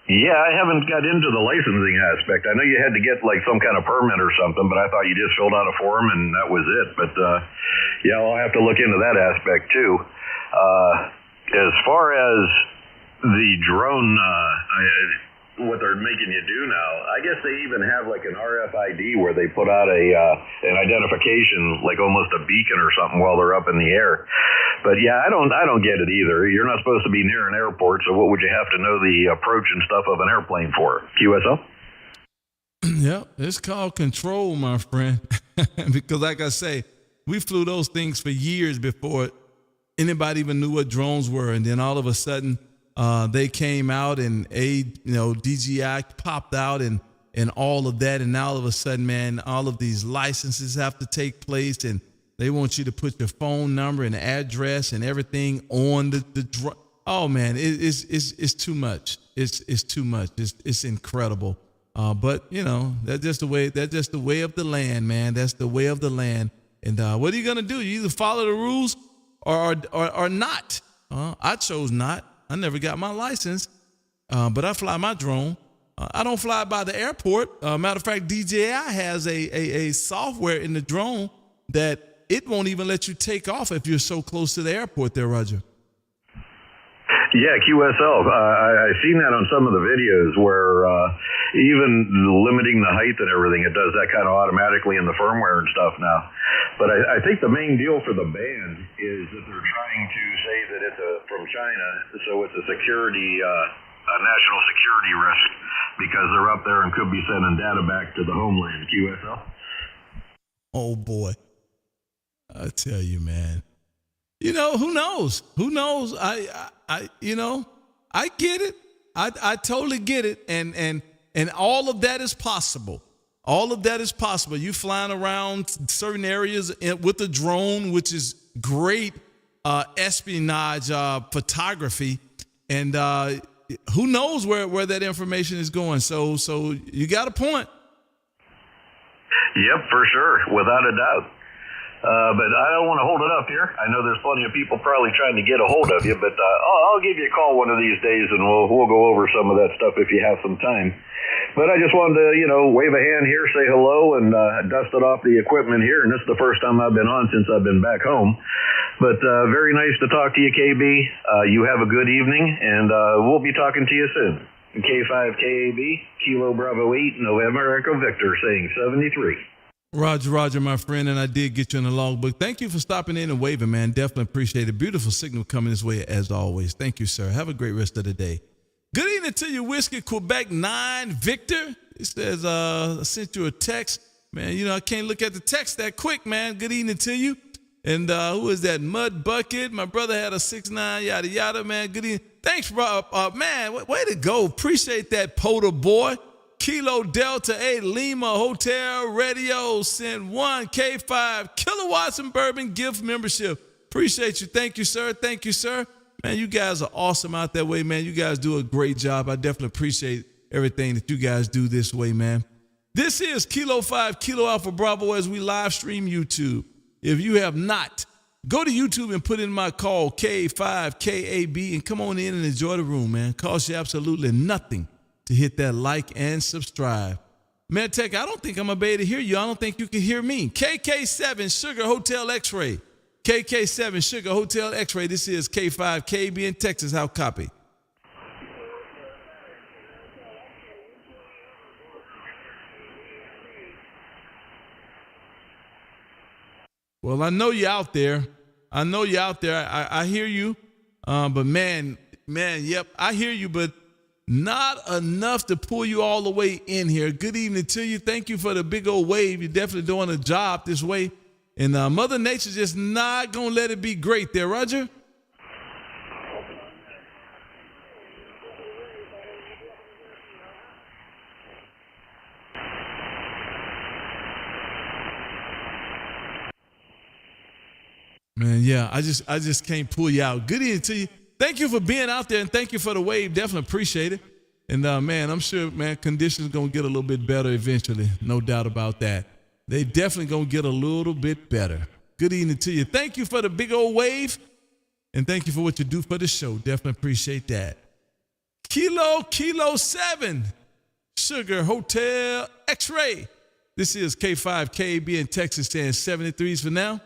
Yeah, I haven't got into the licensing aspect. I know you had to get some kind of permit or something, but I thought you just filled out a form and that was it. But yeah, I'll have to look into that aspect too. As far as the drone, what they're making you do now. I guess they even have like an RFID where they put out an identification, like almost a beacon or something while they're up in the air. But yeah, I don't get it either. You're not supposed to be near an airport, so what would you have to know the approach and stuff of an airplane for? QSO? Yep, it's called control, my friend. Because like I say, we flew those things for years before anybody even knew what drones were, and then all of a sudden they came out and DJI popped out and all of that. And now all of a sudden, man, all of these licenses have to take place and they want you to put your phone number and address and everything on the drone. Oh man, it's too much. It's too much. It's incredible. But that's just the way of the land, man. That's the way of the land. And what are you going to do? You either follow the rules or not. I chose not. I never got my license, but I fly my drone. I don't fly by the airport. Matter of fact, DJI has a software in the drone that it won't even let you take off if you're so close to the airport there, Roger. Yeah, QSO. I've seen that on some of the videos where even limiting the height and everything, it does that kind of automatically in the firmware and stuff now. But I think the main deal for the ban is that they're trying to say that it's from China, so it's a security, a national security risk because they're up there and could be sending data back to the homeland. QSO. Oh boy, I tell you, man. Who knows? Who knows? I get it. I totally get it. And all of that is possible. All of that is possible. You flying around certain areas with a drone, which is great espionage photography. And who knows where that information is going. So you got a point. Yep, for sure. Without a doubt. But I don't want to hold it up here. I know there's plenty of people probably trying to get a hold of you, but I'll give you a call one of these days and we'll go over some of that stuff if you have some time. But I just wanted to, wave a hand here, say hello, and dust it off the equipment here. And this is the first time I've been on since I've been back home. But very nice to talk to you, KB. You have a good evening, and we'll be talking to you soon. K5KAB, Kilo Bravo 8, November Echo Victor, saying 73. Roger, my friend, and I did get you in the logbook. Thank you for stopping in and waving, man. Definitely appreciate it. Beautiful signal coming this way as always. Thank you, sir. Have a great rest of the day. Good evening to you, Whiskey Quebec 9 Victor. It says, I sent you a text. Man, I can't look at the text that quick, man. Good evening to you. And who is that? Mud Bucket. My brother had a 6'9", yada, yada, man. Good evening. Thanks, bro. Man, way to go. Appreciate that, Poda boy. Kilo Delta 8 Lima Hotel Radio send 1 K5 Kilowatts and Bourbon gift membership. Appreciate you. Thank you, sir. Thank you, sir. Man, you guys are awesome out that way, man. You guys do a great job. I definitely appreciate everything that you guys do this way, man. This is Kilo 5 Kilo Alpha Bravo as we live stream YouTube. If you have not, go to YouTube and put in my call K5KAB and come on in and enjoy the room, man. Costs you absolutely nothing to hit that like and subscribe. Medtech, I don't think I'm going to be able to hear you. I don't think you can hear me. KK7 Sugar Hotel X-Ray. KK7 Sugar Hotel X-Ray. This is K5 KB in Texas. How copy? Well, I know you're out there. I hear you. But man, yep, I hear you, but not enough to pull you all the way in here. Good evening to you. Thank you for the big old wave. You're definitely doing a job this way. And Mother Nature's just not going to let it be great there, Roger. Man, yeah, I just can't pull you out. Good evening to you. Thank you for being out there, and thank you for the wave. Definitely appreciate it. And, man, I'm sure, man, conditions going to get a little bit better eventually. No doubt about that. They definitely going to get a little bit better. Good evening to you. Thank you for the big old wave, and thank you for what you do for the show. Definitely appreciate that. Kilo 7, Sugar Hotel X-Ray. This is K5 KB in Texas saying 73s for now.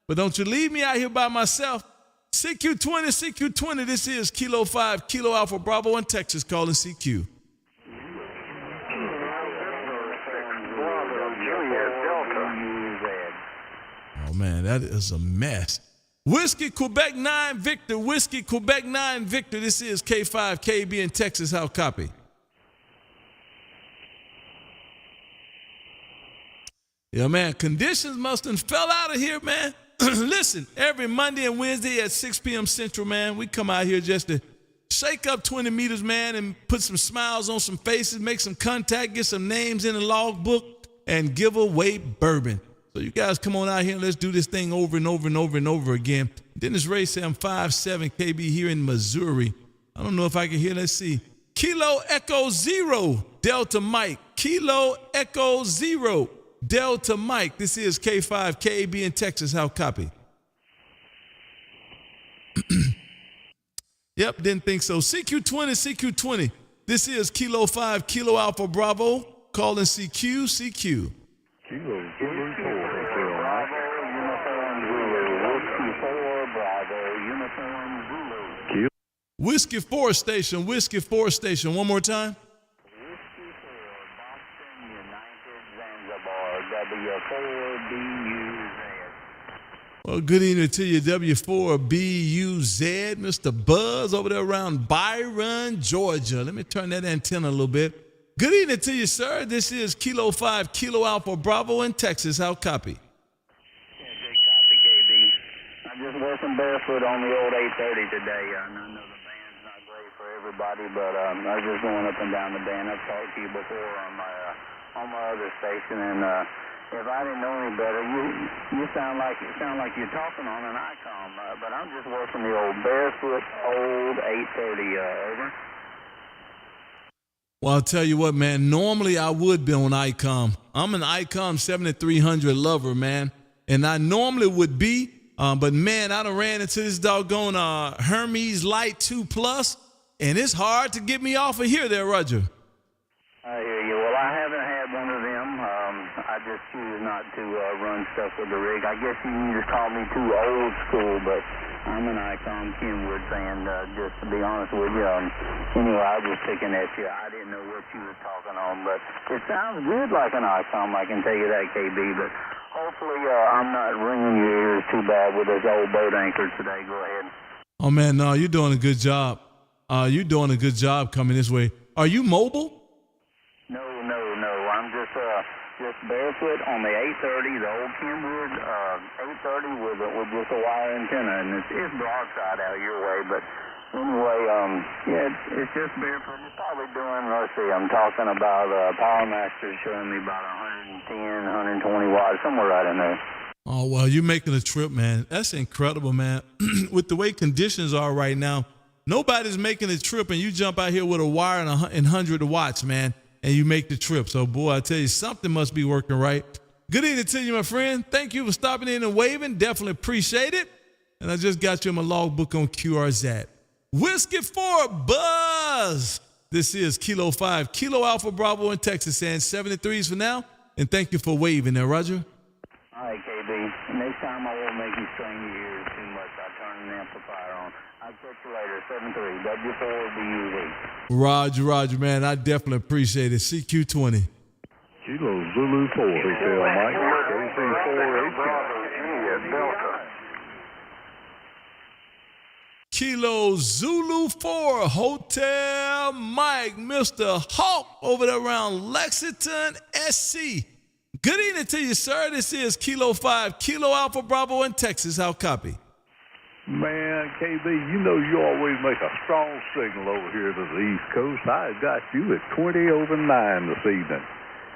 But don't you leave me out here by myself. CQ20, this is Kilo 5, Kilo Alpha Bravo in Texas calling CQ. that is a mess. Whiskey Quebec 9 Victor, Whiskey Quebec 9 Victor. This is K5KB in Texas. How copy? Yeah, man, conditions must have fell out of here, man. Listen, every Monday and Wednesday at 6 p.m. Central, man, we come out here just to shake up 20 meters, man, and put some smiles on some faces, make some contact, get some names in the logbook, and give away bourbon. So you guys come on out here and let's do this thing over and over and over and over again. Dennis Ray said I'm 5'7" KB here in Missouri. I don't know if I can hear. Let's see. Kilo Echo Zero Delta Mike. Kilo Echo Zero Delta Mike. This is K5 KB in Texas. How copy? Yep, didn't think so. CQ20. This is Kilo 5 Kilo Alpha Bravo. Calling CQ. Kilo Zulu 4, Bravo, Uniform Zulu. Whiskey 4, Bravo, Uniform Zulu. Whiskey 4 station. Whiskey 4 station. One more time. Whiskey 4, Boston United Zanzibar, W4BUZ. Well, good evening to you, W4BUZ, Mr. Buzz over there around Byron, Georgia. Let me turn that antenna a little bit. Good evening to you, sir. This is Kilo 5 Kilo Alpha Bravo in Texas. How copy? Yeah, good copy, KB. I'm just working barefoot on the old 830 today. I know the band's not great for everybody, but I was just going up and down the band. I've talked to you before on my other station, and if I didn't know any better, you sound like you're talking on an ICOM, but I'm just working the old barefoot old 830. Over. Well, I'll tell you what, man. Normally I would be on ICOM. I'm an ICOM 7300 lover, man, and I normally would be, but man, I done ran into this doggone Hermes Light 2 Plus, and it's hard to get me off of here, there, Roger. I hear you. Well, I haven't had one of them. I just choose not to run stuff with the rig. I guess you can just call me too old school, but I'm an ICOM Kenwood fan, just to be honest with you. Anyway, I was just picking at you. I didn't know what you were talking on, but it sounds good like an ICOM, I can tell you that, KB, but hopefully I'm not ringing your ears too bad with this old boat anchor today. Go ahead. Oh, man, no, you're doing a good job. You're doing a good job coming this way. Are you mobile? No. I'm just barefoot on the 830, the old Kenwood 830 with just a wire antenna, and it's broadside out your way. But anyway, yeah, it's just barefoot. It's probably doing. Let's see, I'm talking about Power Master showing me about 110, 120 watts, somewhere right in there. Oh, well, you're making a trip, man. That's incredible, man. With the way conditions are right now, nobody's making a trip, and you jump out here with a wire and 100 watts, man, and you make the trip. So, boy, I tell you, something must be working right. Good evening to you, my friend. Thank you for stopping in and waving. Definitely appreciate it. And I just got you in my logbook on QRZ. Whiskey 4 Buzz. This is Kilo 5, Kilo Alpha Bravo in Texas, and 73s for now. And thank you for waving there, Roger. All right, KB. Next time I won't make you strain your ears too much. I'll turn an amplifier on. I'll catch you later. 73, W4BUZ. Roger, man. I definitely appreciate it. CQ20. Kilo Zulu 4. Hotel Mike. Kilo Zulu 4 Hotel Mike, Mr. Hawk over there around Lexington, SC. Good evening to you, sir. This is Kilo 5, Kilo Alpha Bravo in Texas. How copy? Man, KB, you know you always make a strong signal over here to the East Coast. I got you at 20 over 9 this evening.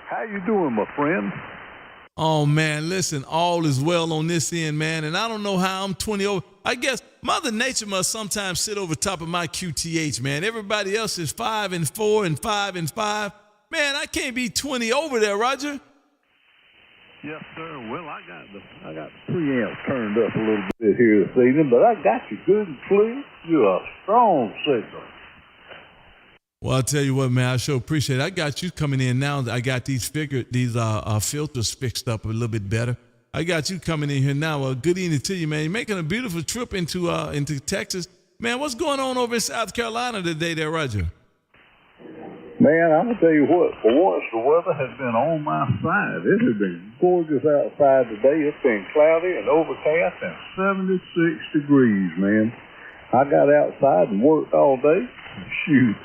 How you doing, my friend? Oh, man, listen, all is well on this end, man, and I don't know how I'm 20 over. I guess Mother Nature must sometimes sit over top of my QTH, man. Everybody else is 5 and 4 and 5 and 5. Man, I can't be 20 over there, Roger. Yes, sir. Well, I got the preamps turned up a little bit here this evening, but I got you good and clear. You're a strong signal. Well, I'll tell you what, man, I sure appreciate it. I got you coming in now. I got these filters fixed up a little bit better. I got you coming in here now. Good evening to you, man. You're making a beautiful trip into Texas. Man, what's going on over in South Carolina today there, Roger? Man, I'm going to tell you what, for once the weather has been on my side. It has been gorgeous outside today. It's been cloudy and overcast and 76 degrees, man. I got outside and worked all day. Shoot,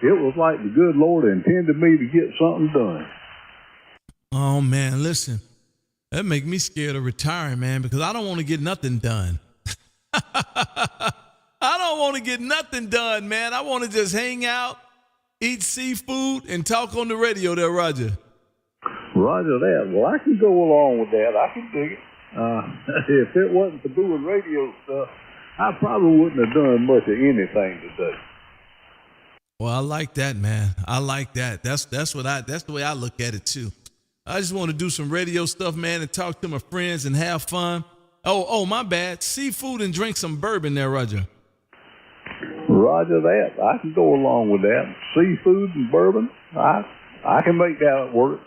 it was like the good Lord intended me to get something done. Oh, man, listen, that make me scared of retiring, man, because I don't want to get nothing done. I don't want to get nothing done, man. I want to just hang out, eat seafood, and talk on the radio there, Roger. Roger that. Well, I can go along with that. I can dig it. If it wasn't for doing radio stuff, I probably wouldn't have done much of anything today. Well, I like that, man. I like that. That's the way I look at it too. I just want to do some radio stuff, man, and talk to my friends and have fun. Oh, my bad. Seafood and drink some bourbon there, Roger. Roger that. I can go along with that. Seafood and bourbon, I can make that work.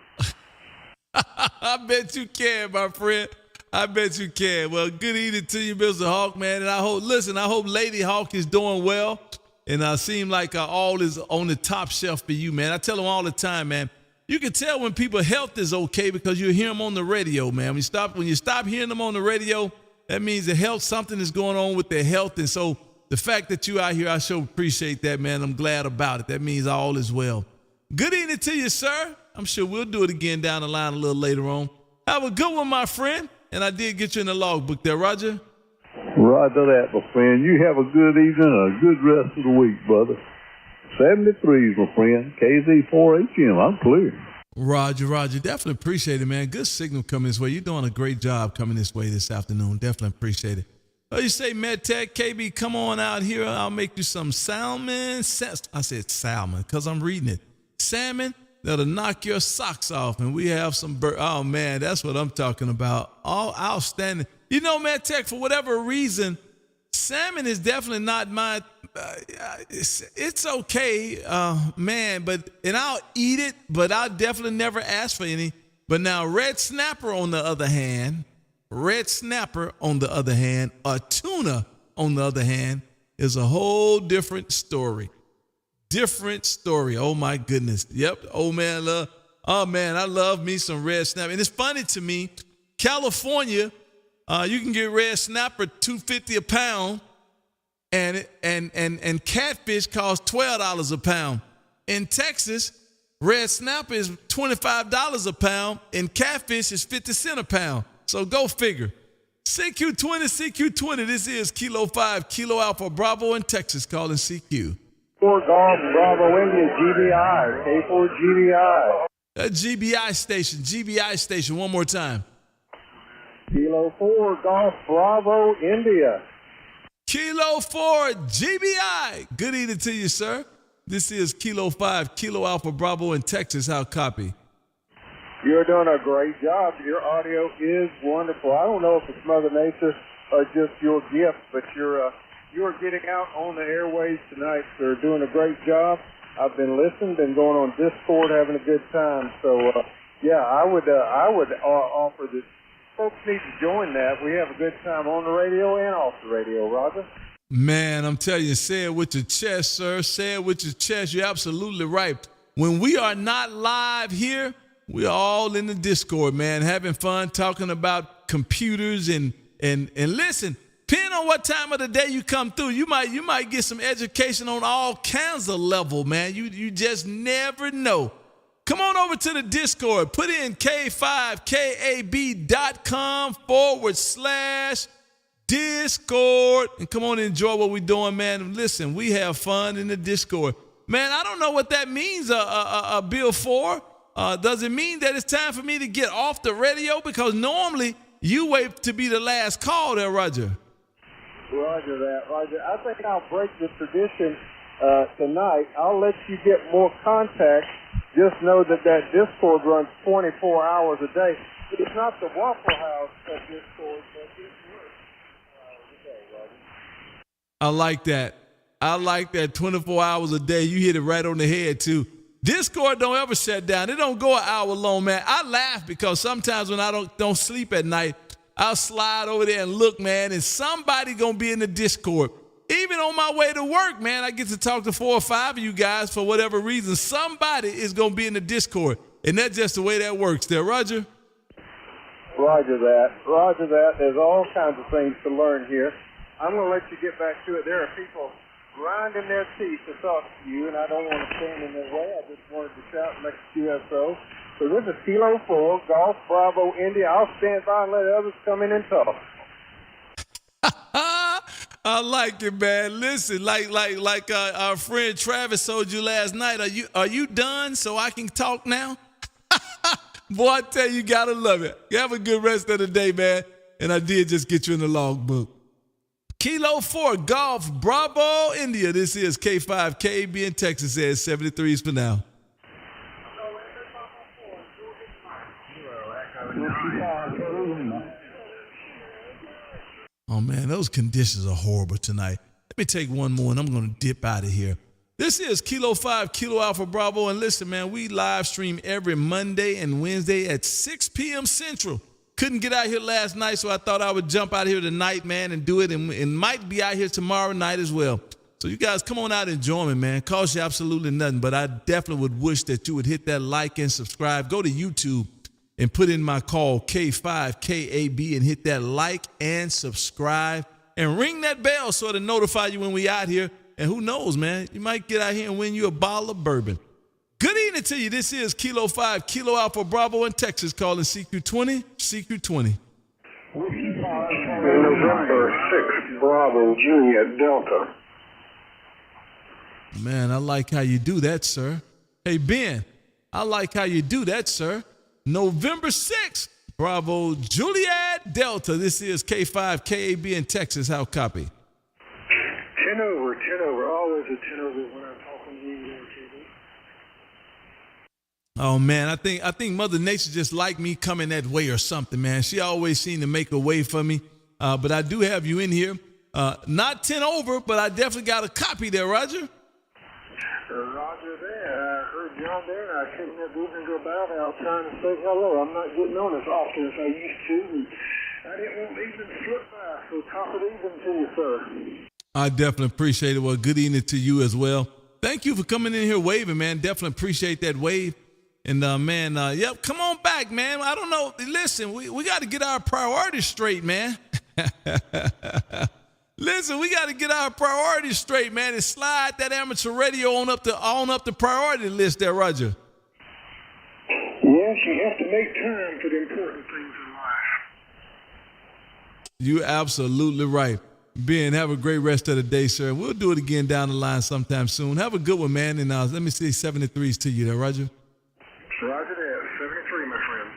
I bet you can, my friend. I bet you can. Well, good evening to you, Mr. Hawk, man. And I hope Lady Hawk is doing well. And I seem like all is on the top shelf for you, man. I tell them all the time, man. You can tell when people's health is okay because you hear them on the radio, man. When you stop hearing them on the radio, that means the health, something is going on with their health. And so the fact that you out here, I sure appreciate that, man. I'm glad about it. That means all is well. Good evening to you, sir. I'm sure we'll do it again down the line a little later on. Have a good one, my friend. And I did get you in the logbook there, Roger. Roger that, my friend. You have a good evening and a good rest of the week, brother. 73s, my friend. KZ4HM. I'm clear. Roger. Definitely appreciate it, man. Good signal coming this way. You're doing a great job coming this way this afternoon. Definitely appreciate it. Oh, you say, MedTech, KB, come on out here. I'll make you some salmon. I said salmon because I'm reading it. Salmon that'll knock your socks off. And we have some oh, man, that's what I'm talking about. All outstanding. You know, MedTech, for whatever reason, salmon is definitely not my, it's okay, man, and I'll eat it, but I'll definitely never ask for any. But now red snapper on the other hand, or tuna on the other hand, is a whole different story. Oh my goodness. Yep. Oh man, I love me some red snapper. And it's funny to me, California, you can get red snapper $2.50 a pound, and catfish costs $12 a pound. In Texas, red snapper is $25 a pound, and catfish is 50 cents a pound. So go figure. CQ20. This is Kilo 5, Kilo Alpha Bravo in Texas, calling CQ. 4 Golf Bravo India GBI, K4 GBI. GBI station, one more time. Kilo 4 Golf Bravo India. Kilo 4 GBI. Good evening to you, sir. This is Kilo 5, Kilo Alpha Bravo in Texas. How copy? You're doing a great job. Your audio is wonderful. I don't know if it's Mother Nature or just your gift, but you're getting out on the airways tonight. You're doing a great job. I've been listening, been going on Discord, having a good time. So, I would offer that folks need to join that. We have a good time on the radio and off the radio, Roger. Man, I'm telling you, say it with your chest, sir. Say it with your chest. You're absolutely right. When we are not live here, we're all in the Discord, man, having fun, talking about computers and listen, depending on what time of the day you come through, you might get some education on all kinds of level, man. You just never know. Come on over to the Discord. Put in K5KAB.com/Discord and come on and enjoy what we're doing, man. Listen, we have fun in the Discord. Man, I don't know what that means, Bill 4. Does it mean that it's time for me to get off the radio? Because normally you wait to be the last call there, Roger. Roger that, Roger. I think I'll break the tradition tonight. I'll let you get more contact. Just know that Discord runs 24 hours a day. It's not the Waffle House Discord, but it works. I like that. 24 hours a day. You hit it right on the head, too. Discord don't ever shut down. It don't go an hour long, man. I laugh because sometimes when I don't sleep at night, I'll slide over there and look, man, and somebody gonna be in the Discord. Even on my way to work, man, I get to talk to 4 or 5 of you guys for whatever reason. Somebody is going to be in the Discord, and that's just the way that works there. Roger? Roger that. Roger that. There's all kinds of things to learn here. I'm going to let you get back to it. There are people grinding their teeth to talk to you, and I don't want to stand in their way. I just wanted to shout next QSO. So this is Kilo 4, Golf Bravo India. I'll stand by and let others come in and talk. I like it, man. Listen, like our friend Travis told you last night. Are you done so I can talk now? Boy, I tell you, gotta love it. You have a good rest of the day, man. And I did just get you in the logbook. Kilo 4, Golf, Bravo, India. This is K5, KAB in Texas. Says 73s for now. Oh, man, those conditions are horrible tonight. Let me take one more, and I'm going to dip out of here. This is Kilo 5, Kilo Alpha Bravo. And listen, man, we live stream every Monday and Wednesday at 6 p.m. Central. Couldn't get out here last night, so I thought I would jump out here tonight, man, and do it, and might be out here tomorrow night as well. So you guys come on out and join me, man. Cost you absolutely nothing, but I definitely would wish that you would hit that like and subscribe. Go to YouTube and put in my call, K5 KAB, and hit that like and subscribe. And ring that bell so to notify you when we out here. And who knows, man, you might get out here and win you a bottle of bourbon. Good evening to you. This is Kilo 5, Kilo Alpha Bravo in Texas, calling CQ20, CQ20. November 6, Bravo, Juliet, Delta. Man, I like how you do that, sir. Hey, Ben, I like how you do that, sir. November 6th, Bravo, Juliet, Delta. This is K5, KAB in Texas. How copy? 10 over. Always a 10 over when I'm talking to you there, TV. Oh, man, I think Mother Nature just liked me coming that way or something, man. She always seemed to make a way for me. But I do have you in here. Not 10 over, but I definitely got a copy there, Roger. Roger there. I heard John there, and I couldn't even go about out trying to say hello. I'm not getting on as often as I used to, and I didn't want to even slip by, so top it even to you, sir. I definitely appreciate it. Well, good evening to you as well. Thank you for coming in here waving, man. Definitely appreciate that wave. And, man, yep, come on back, man. I don't know. Listen, we got to get our priorities straight, man. Listen, we got to get our priorities straight, man, and slide that amateur radio on up the priority list there, Roger. Yes, you have to make time for the important things in life. You're absolutely right. Ben, have a great rest of the day, sir. We'll do it again down the line sometime soon. Have a good one, man. And let me say 73s to you there, Roger. Roger that. 73, my friend.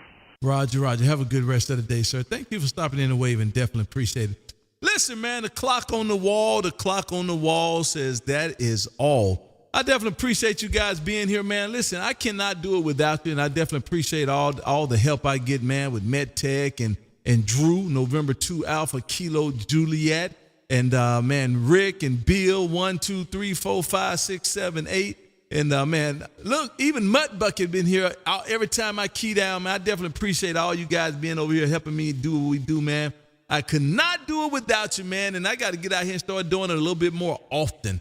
Roger. Have a good rest of the day, sir. Thank you for stopping in and waving. Definitely appreciate it. Listen, man, the clock on the wall says that is all. I definitely appreciate you guys being here, man. Listen, I cannot do it without you, and I definitely appreciate all the help I get, man, with MedTech and Drew, November 2 Alpha Kilo Juliet, and man, Rick and Bill, 1, 2, 3, 4, 5, 6, 7, 8. And man, look, even Mutt Bucket been here every time I key down, man. I definitely appreciate all you guys being over here helping me do what we do, man. I could not do it without you, man, and I got to get out here and start doing it a little more often.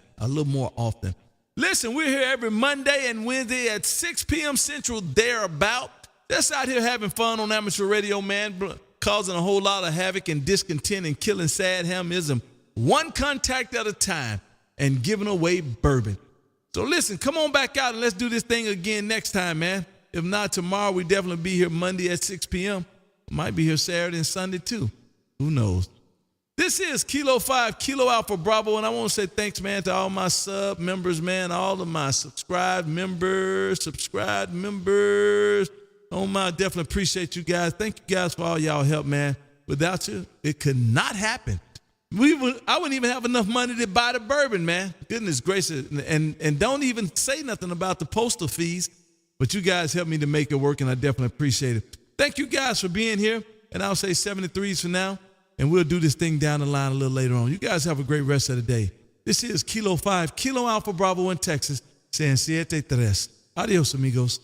Listen, we're here every Monday and Wednesday at 6 p.m. Central, thereabout. Just out here having fun on amateur radio, man, causing a whole lot of havoc and discontent and killing sad hamism, one contact at a time, and giving away bourbon. So listen, come on back out and let's do this thing again next time, man. If not tomorrow, we definitely be here Monday at 6 p.m. Might be here Saturday and Sunday too. Who knows? This is Kilo 5, Kilo Alpha Bravo, and I want to say thanks, man, to all my sub members, man, all of my subscribed members. Oh, my, I definitely appreciate you guys. Thank you guys for all y'all help, man. Without you, it could not happen. I wouldn't even have enough money to buy the bourbon, man. Goodness gracious. And don't even say nothing about the postal fees, but you guys helped me to make it work, and I definitely appreciate it. Thank you guys for being here, and I'll say 73s for now. And we'll do this thing down the line a little later on. You guys have a great rest of the day. This is Kilo 5, Kilo Alpha Bravo in Texas, saying 73. Adios, amigos.